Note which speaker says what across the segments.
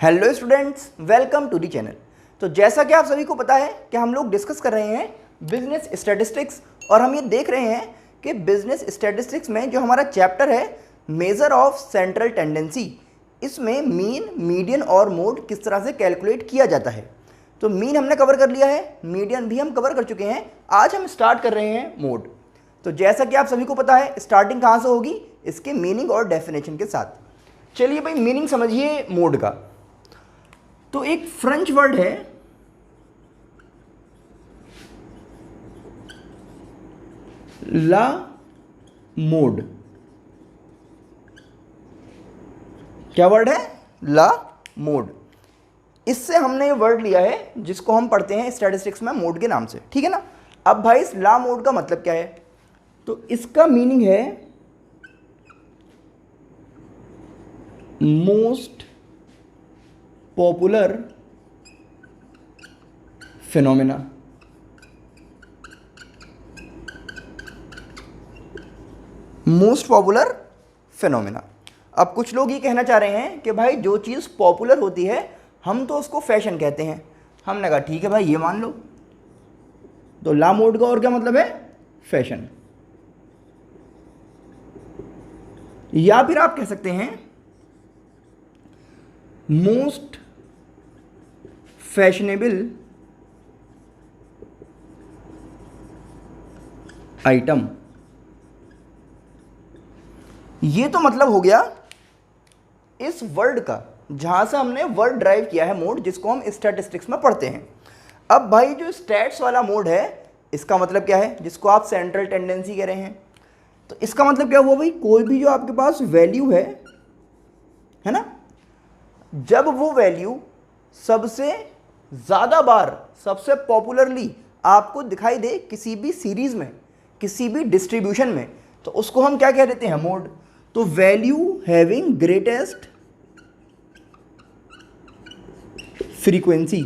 Speaker 1: Hello students, welcome to the channel. तो जैसा कि आप सभी को पता है कि हम लोग डिस्कस कर रहे हैं बिजनेस स्टैटिस्टिक्स, और हम ये देख रहे हैं कि बिजनेस स्टैटिस्टिक्स में जो हमारा चैप्टर है मेजर ऑफ सेंट्रल टेंडेंसी, इसमें मीन, मीडियन और मोड किस तरह से कैलकुलेट किया जाता है। तो मीन हमने कवर कर लिया है, मीडियन भी हम कवर कर चुके हैं। आज हम स्टार्ट कर रहे हैं मोड। तो जैसा कि आप सभी को पता है स्टार्टिंग कहाँ से होगी, इसके मीनिंग और डेफिनेशन के साथ। चलिए भाई, मीनिंग समझिए मोड का। तो एक फ्रेंच वर्ड है ला मोड। क्या वर्ड है? ला मोड। इससे हमने ये वर्ड लिया है जिसको हम पढ़ते हैं स्टैटिस्टिक्स में मोड के नाम से, ठीक है ना। अब भाई इस ला मोड का मतलब क्या है? तो इसका मीनिंग है most popular phenomena. Most popular phenomena. अब कुछ लोग ये कहना चाह रहे हैं कि भाई जो चीज़ पॉपुलर होती है हम तो उसको फैशन कहते हैं। हमने कहा ठीक है भाई, ये मान लो। तो ला मोड का और क्या मतलब है? फैशन। या फिर आप कह सकते हैं मोस्ट फैशनेबल आइटम। ये तो मतलब हो गया इस वर्ड का, जहां से हमने वर्ड ड्राइव किया है मोड, जिसको हम स्टैटिस्टिक्स में पढ़ते हैं। अब भाई जो स्टैट्स वाला मोड है, इसका मतलब क्या है? जिसको आप सेंट्रल टेंडेंसी कह रहे हैं। तो इसका मतलब क्या हुआ भाई? कोई भी जो आपके पास वैल्यू है ना, जब वो वैल्यू सबसे ज़्यादा बार, सबसे पॉपुलरली आपको दिखाई दे किसी भी सीरीज़ में, किसी भी डिस्ट्रीब्यूशन में, तो उसको हम क्या कह देते हैं? मोड। तो value having greatest frequency.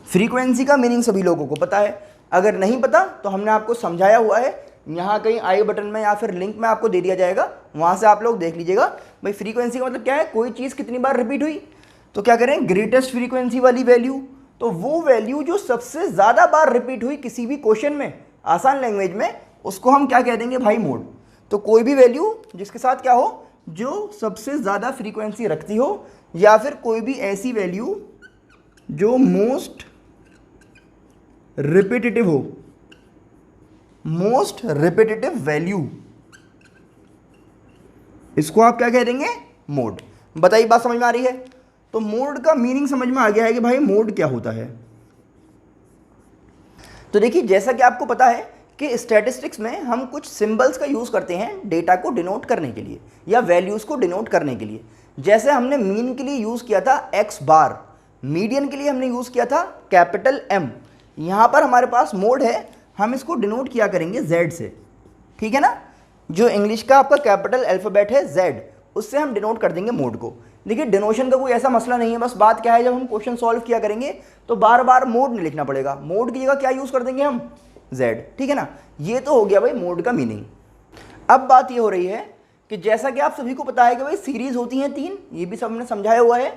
Speaker 1: Frequency का मीनिंग सभी लोगों को पता है। अगर नहीं पता तो हमने आपको समझाया हुआ है, यहाँ कहीं आई बटन में या फिर लिंक में आपको दे दिया जाएगा, वहाँ से आप लोग देख लीजिएगा। भाई फ्रीक्वेंसी का मतलब क्या है? कोई चीज़ कितनी बार रिपीट हुई, तो क्या करें? ग्रेटेस्ट फ्रीक्वेंसी वाली वैल्यू। तो वो वैल्यू जो सबसे ज़्यादा बार रिपीट हुई किसी भी क्वेश्चन में, आसान लैंग्वेज में, उसको हम क्या कह देंगे भाई? मोड। तो कोई भी वैल्यू जिसके साथ क्या हो, जो सबसे ज़्यादा फ्रीक्वेंसी रखती हो, या फिर कोई भी ऐसी वैल्यू जो मोस्ट रिपीटेटिव हो, मोस्ट रिपीटेटिव वैल्यू, इसको आप क्या कह देंगे? मोड। बताइए, बात समझ में आ रही है? तो मोड का मीनिंग समझ में आ गया है कि भाई मोड क्या होता है। तो देखिए, जैसा कि आपको पता है कि स्टैटिस्टिक्स में हम कुछ सिंबल्स का यूज करते हैं डेटा को डिनोट करने के लिए या वैल्यूज को डिनोट करने के लिए। जैसे हमने मीन के लिए यूज किया था एक्स बार, मीडियन के लिए हमने यूज किया था कैपिटल एम। यहां पर हमारे पास मोड है, हम इसको डिनोट किया करेंगे जेड से, ठीक है ना। जो इंग्लिश का आपका कैपिटल अल्फाबेट है जेड, उससे हम डिनोट कर देंगे मोड को। देखिए, डिनोशन का कोई ऐसा मसला नहीं है, बस बात क्या है, जब हम क्वेश्चन सॉल्व किया करेंगे तो बार बार मोड नहीं लिखना पड़ेगा। मोड की जगह क्या यूज कर देंगे हम? जेड, ठीक है ना। ये तो हो गया भाई मोड का मीनिंग। अब बात ये हो रही है कि जैसा कि आप सभी को पता है कि भाई सीरीज होती हैं तीन, ये भी सबने समझाया हुआ है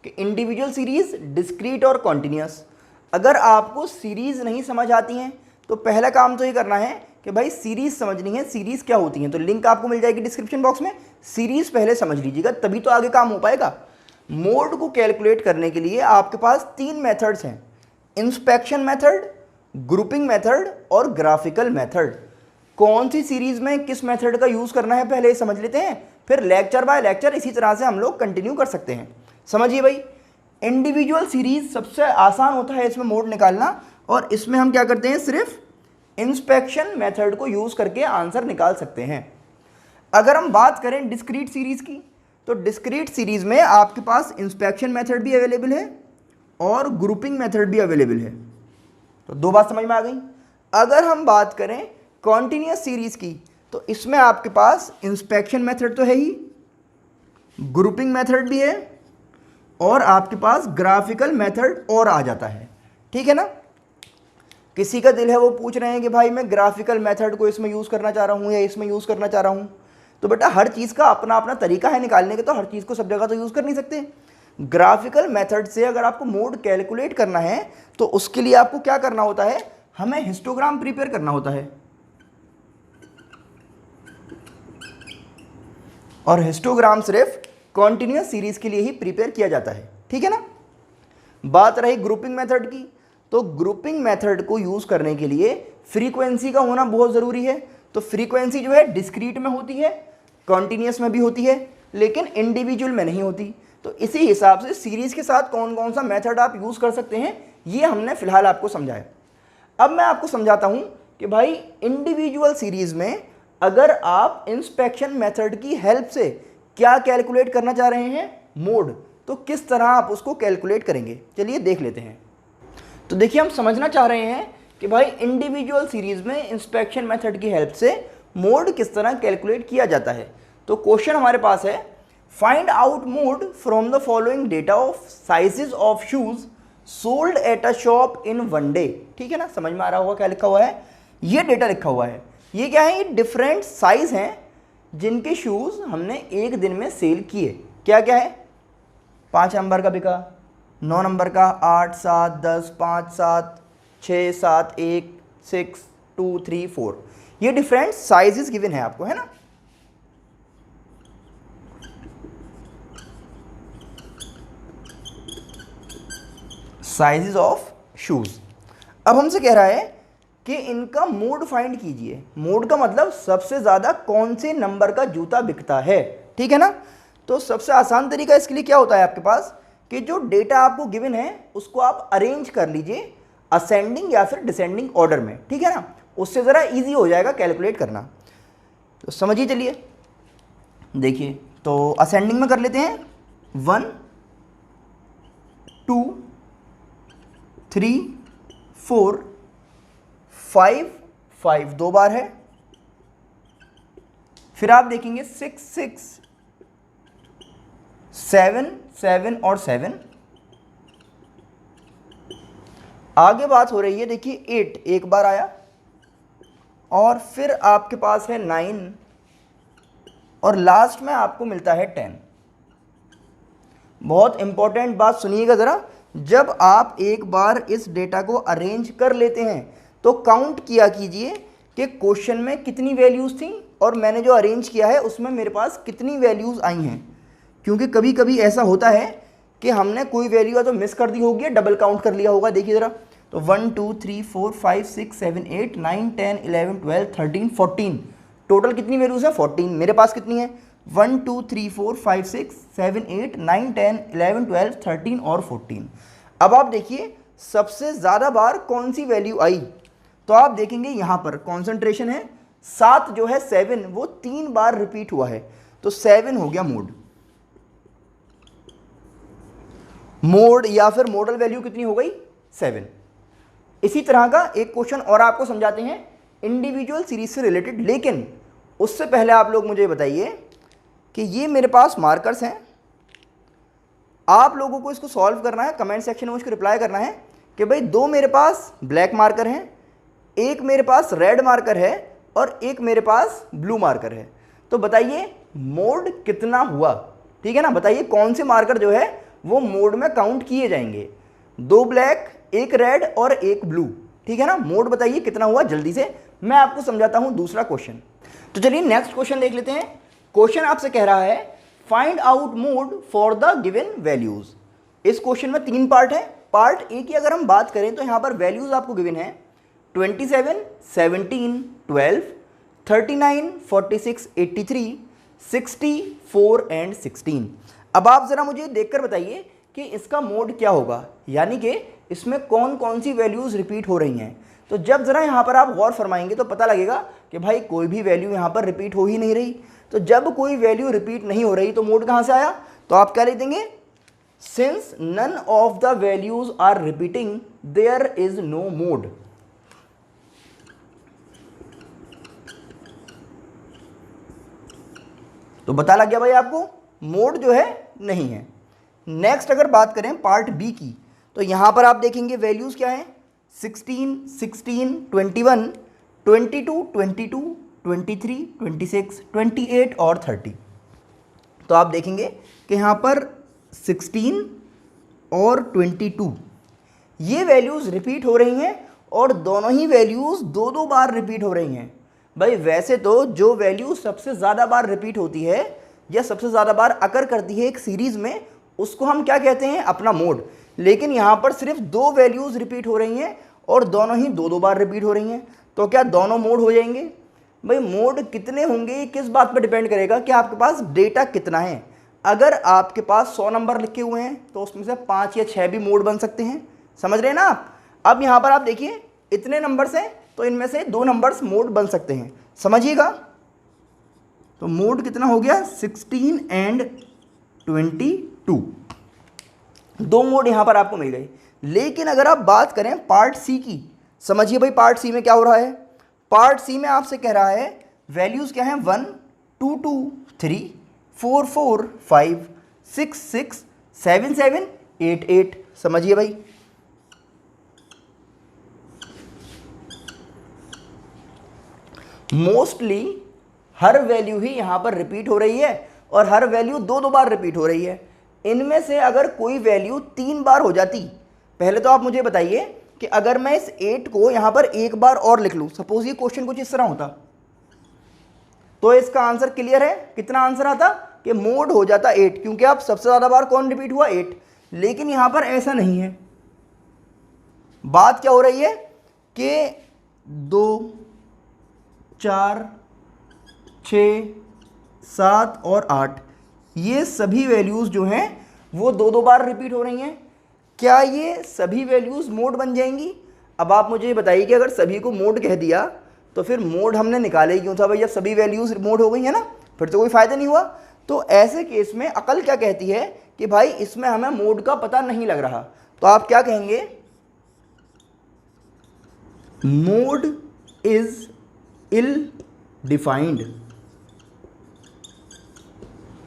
Speaker 1: कि इंडिविजुअल सीरीज, डिस्क्रीट और कॉन्टिन्यूअस। अगर आपको सीरीज नहीं समझ आती हैं तो पहला काम तो ये करना है कि भाई सीरीज समझनी है। सीरीज क्या होती हैं तो लिंक आपको मिल जाएगी डिस्क्रिप्शन बॉक्स में, सीरीज पहले समझ लीजिएगा, तभी तो आगे काम हो पाएगा। मोड को कैलकुलेट करने के लिए आपके पास तीन मेथड्स हैं: इंस्पेक्शन मेथड, ग्रुपिंग मेथड और ग्राफिकल मेथड। कौन सी सीरीज में किस मेथड का यूज करना है पहले समझ लेते हैं, फिर लेक्चर बाय लेक्चर इसी तरह से हम लोग कंटिन्यू कर सकते हैं। समझिए भाई, इंडिविजुअल सीरीज सबसे आसान होता है इसमें मोड निकालना, और इसमें हम क्या करते हैं? सिर्फ इंस्पेक्शन मेथड को यूज करके आंसर निकाल सकते हैं। अगर हम बात करें डिस्क्रीट सीरीज की, तो डिस्क्रीट सीरीज में आपके पास इंस्पेक्शन मेथड भी अवेलेबल है और ग्रुपिंग मेथड भी अवेलेबल है। तो दो बात समझ में आ गई। अगर हम बात करें कॉन्टिन्यूअस सीरीज की, तो इसमें आपके पास इंस्पेक्शन मेथड तो है ही, ग्रुपिंग मेथड भी है, और आपके पास ग्राफिकल मेथड और आ जाता है, ठीक है ना। किसी का दिल है वो पूछ रहे हैं कि भाई मैं ग्राफिकल मेथड को इसमें यूज़ करना चाह रहा हूँ या इसमें यूज़ करना चाह रहा हूँ, तो बेटा हर चीज़ का अपना अपना तरीका है निकालने के, तो हर चीज़ को सब जगह तो यूज़ कर नहीं सकते। ग्राफिकल मेथड से अगर आपको मोड कैलकुलेट करना है तो उसके लिए आपको क्या करना होता है, हमें हिस्टोग्राम प्रिपेयर करना होता है, और हिस्टोग्राम सिर्फ कॉन्टिन्यूअस सीरीज के लिए ही प्रिपेयर किया जाता है, ठीक है ना। बात रही ग्रुपिंग मेथड की, तो ग्रुपिंग मेथड को यूज करने के लिए फ्रीक्वेंसी का होना बहुत ज़रूरी है। तो फ्रीक्वेंसी जो है डिस्क्रीट में होती है, कॉन्टिन्यूअस में भी होती है, लेकिन इंडिविजुअल में नहीं होती। तो इसी हिसाब से सीरीज के साथ कौन कौन सा मेथड आप यूज़ कर सकते हैं, ये हमने फिलहाल आपको समझाया। अब मैं आपको समझाता हूँ कि भाई इंडिविजुअल सीरीज में अगर आप इंस्पेक्शन मेथड की हेल्प से क्या कैलकुलेट करना चाह रहे हैं, मोड, तो किस तरह आप उसको कैलकुलेट करेंगे, चलिए देख लेते हैं। तो देखिए हम समझना चाह रहे हैं कि भाई इंडिविजुअल सीरीज में इंस्पेक्शन मेथड की हेल्प से मोड किस तरह कैलकुलेट किया जाता है। तो क्वेश्चन हमारे पास है, find out mode from the following data of sizes of shoes sold at a shop in one day. ठीक है ना, समझ में आ रहा होगा क्या लिखा हुआ है, ये डेटा लिखा हुआ है। ये क्या है, ये डिफरेंट साइज हैं जिनके शूज़ हमने एक दिन में सेल किए। क्या क्या है, 5 नंबर का बिका, 9 नंबर का, 8, 7, 10, 5, 7, 6, 7, 1, 6, 2, 3, 4, ये डिफरेंट साइजेस गिवन है आपको, है ना। Sizes of shoes. अब हमसे कह रहा है कि इनका मोड फाइंड कीजिए। मोड का मतलब सबसे ज़्यादा कौन से नंबर का जूता बिकता है, ठीक है ना। तो सबसे आसान तरीका इसके लिए क्या होता है आपके पास, कि जो डेटा आपको गिवन है उसको आप अरेंज कर लीजिए असेंडिंग या फिर डिसेंडिंग ऑर्डर में, ठीक है ना। उससे ज़रा इजी हो जाएगा कैलकुलेट करना। तो समझिए, चलिए देखिए, तो असेंडिंग में कर लेते हैं 1, 2, 3, 4, 5, 5 2 बार है। फिर आप देखेंगे 6, 6, 7, 7 और 7। आगे बात हो रही है, देखिए 8 एक बार आया, और फिर आपके पास है 9, और लास्ट में आपको मिलता है 10। बहुत इंपॉर्टेंट बात सुनिएगा ज़रा, जब आप एक बार इस डेटा को अरेंज कर लेते हैं तो काउंट किया कीजिए कि क्वेश्चन में कितनी वैल्यूज़ थी और मैंने जो अरेंज किया है उसमें मेरे पास कितनी वैल्यूज़ आई हैं। क्योंकि कभी कभी ऐसा होता है कि हमने कोई वैल्यू या तो मिस कर दी होगी, डबल काउंट कर लिया होगा। देखिए ज़रा, तो 1, 2, 3, 4, 5, 6, 7, 8, 9, 10, 11, 12, 13, 14, टोटल कितनी वैल्यूज़ है, 14। मेरे पास कितनी है, 1, 2, 3, 4, 5, 6, 7, 8, 9, 10, 11, 12, 13 और 14। अब आप देखिए सबसे ज़्यादा बार कौन सी वैल्यू आई, तो आप देखेंगे यहाँ पर कॉन्सेंट्रेशन है 7, जो है 7 वो 3 बार रिपीट हुआ है, तो 7 हो गया मोड। मोड या फिर मॉडल वैल्यू कितनी हो गई, 7। इसी तरह का एक क्वेश्चन और आपको समझाते हैं इंडिविजुअल सीरीज से रिलेटेड, लेकिन उससे पहले आप लोग मुझे बताइए कि ये मेरे पास मार्कर्स हैं, आप लोगों को इसको सॉल्व करना है, कमेंट सेक्शन में मुझको रिप्लाई करना है कि भाई 2 मेरे पास ब्लैक मार्कर हैं, एक मेरे पास रेड मार्कर है और एक मेरे पास ब्लू मार्कर है। तो बताइए मोड कितना हुआ, ठीक है ना। बताइए कौन से मार्कर जो है वो मोड में काउंट किए जाएंगे, 2 ब्लैक, 1 रेड और 1 ब्लू, ठीक है ना। मोड बताइए कितना हुआ, जल्दी से मैं आपको समझाता हूं दूसरा क्वेश्चन। तो चलिए नेक्स्ट क्वेश्चन देख लेते हैं। क्वेश्चन आपसे कह रहा है find out mode for the given values. इस क्वेश्चन में 3 पार्ट है। पार्ट ए की अगर हम बात करें तो यहां पर वैल्यूज आपको गिवन है 27, 17, 12, 39, 46, 83, 60, 4 एंड 16। अब आप ज़रा मुझे देखकर बताइए कि इसका मोड क्या होगा, यानी कि इसमें कौन कौन सी वैल्यूज़ रिपीट हो रही हैं। तो जब ज़रा यहाँ पर आप गौर फरमाएंगे तो पता लगेगा कि भाई कोई भी वैल्यू यहाँ पर रिपीट हो ही नहीं रही। तो जब कोई वैल्यू रिपीट नहीं हो रही तो मोड कहाँ से आया, तो आप क्या लिख देंगे, since none of the values are repeating there is no mode. तो बता लग गया भाई आपको, मोड जो है नहीं है। नेक्स्ट अगर बात करें पार्ट बी की, तो यहां पर आप देखेंगे वैल्यूज क्या है, 16, 16, 21, 22, 22, 23, 26, 28 और 30। तो आप देखेंगे कि यहाँ पर 16 और 22 ये वैल्यूज़ रिपीट हो रही हैं और दोनों ही वैल्यूज़ दो दो बार रिपीट हो रही हैं। भाई वैसे तो जो वैल्यू सबसे ज़्यादा बार रिपीट होती है या सबसे ज़्यादा बार अकर करती है एक सीरीज़ में, उसको हम क्या कहते हैं, अपना मोड। लेकिन यहाँ पर सिर्फ दो वैल्यूज़ रिपीट हो रही हैं और दोनों ही दो दो बार रिपीट हो रही हैं, तो क्या दोनों मोड हो जाएंगे? भाई मोड कितने होंगे ये किस बात पर डिपेंड करेगा कि आपके पास डेटा कितना है। अगर आपके पास 100 नंबर लिखे हुए हैं तो उसमें से 5 या 6 भी मोड बन सकते हैं। समझ रहे हैं ना आप? अब यहाँ पर आप देखिए इतने नंबर्स हैं तो इनमें से 2 नंबर्स मोड बन सकते हैं, समझिएगा। तो मोड कितना हो गया, 16 एंड 22, 2 मोड यहाँ पर आपको मिल गए। लेकिन अगर आप बात करें पार्ट सी की, समझिए भाई पार्ट सी में क्या हो रहा है। पार्ट सी में आपसे कह रहा है वैल्यूज़ क्या हैं, 1 2 2 3 4 4 5 6 6 7 7 8 8। समझिए भाई, मोस्टली हर वैल्यू ही यहाँ पर रिपीट हो रही है और हर वैल्यू दो दो बार रिपीट हो रही है। इनमें से अगर कोई वैल्यू 3 बार हो जाती, पहले तो आप मुझे बताइए कि अगर मैं इस 8 को यहाँ पर एक बार और लिख लूँ, सपोज ये क्वेश्चन कुछ इस तरह होता, तो इसका आंसर क्लियर है। कितना आंसर आता कि मोड हो जाता 8, क्योंकि आप सबसे ज़्यादा बार कौन रिपीट हुआ, 8। लेकिन यहाँ पर ऐसा नहीं है। बात क्या हो रही है कि 2 4 6 7 और 8 ये सभी वैल्यूज़ जो हैं वो दो दो बार रिपीट हो रही हैं। क्या ये सभी वैल्यूज़ मोड बन जाएंगी? अब आप मुझे बताइए कि अगर सभी को मोड कह दिया तो फिर मोड हमने निकाले क्यों था भाई, जब सभी वैल्यूज़ मोड हो गई है ना, फिर तो कोई फ़ायदा नहीं हुआ। तो ऐसे केस में अकल क्या कहती है कि भाई इसमें हमें मोड का पता नहीं लग रहा, तो आप क्या कहेंगे, mode is ill defined.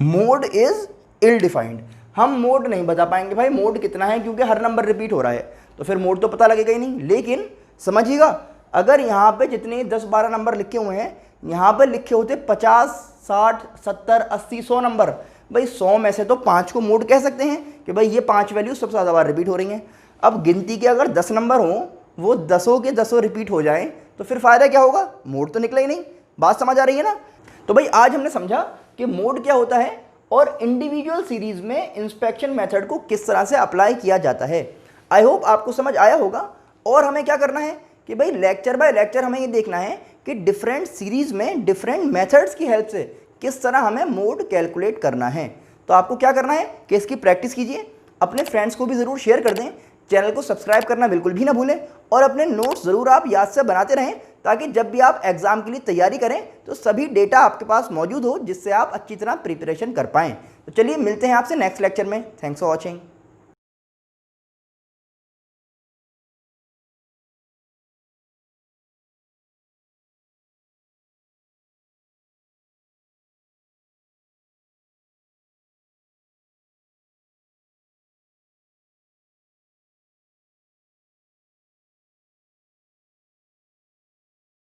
Speaker 1: Mode is ill defined, हम मोड नहीं बता पाएंगे भाई मोड कितना है, क्योंकि हर नंबर रिपीट हो रहा है, तो फिर मोड तो पता लगेगा ही नहीं। लेकिन समझिएगा, अगर यहाँ पे जितने 10-12 नंबर लिखे हुए हैं, यहाँ पे लिखे होते 50 60 70 80 100 नंबर, भाई 100 में से तो 5 को मोड कह सकते हैं कि भाई ये 5 वैल्यू सबसे ज़्यादा बार रिपीट हो रही हैं। अब गिनती के अगर 10 नंबर हों, वो 10 के 10 रिपीट हो जाएं, तो फिर फ़ायदा क्या होगा, मोड तो निकला ही नहीं। बात समझ आ रही है ना? तो भाई आज हमने समझा कि मोड क्या होता है और इंडिविजुअल सीरीज में इंस्पेक्शन मेथड को किस तरह से अप्लाई किया जाता है। आई होप आपको समझ आया होगा। और हमें क्या करना है कि भाई लेक्चर बाय लेक्चर हमें ये देखना है कि डिफरेंट सीरीज में डिफरेंट मेथड्स की हेल्प से किस तरह हमें मोड कैलकुलेट करना है। तो आपको क्या करना है कि इसकी प्रैक्टिस कीजिए, अपने फ्रेंड्स को भी ज़रूर शेयर कर दें, चैनल को सब्सक्राइब करना बिल्कुल भी ना भूलें और अपने नोट्स ज़रूर आप याद से बनाते रहें, ताकि जब भी आप एग्ज़ाम के लिए तैयारी करें तो सभी डेटा आपके पास मौजूद हो, जिससे आप अच्छी तरह प्रिपरेशन कर पाएँ। तो चलिए मिलते हैं आपसे नेक्स्ट लेक्चर में। Thanks for watching.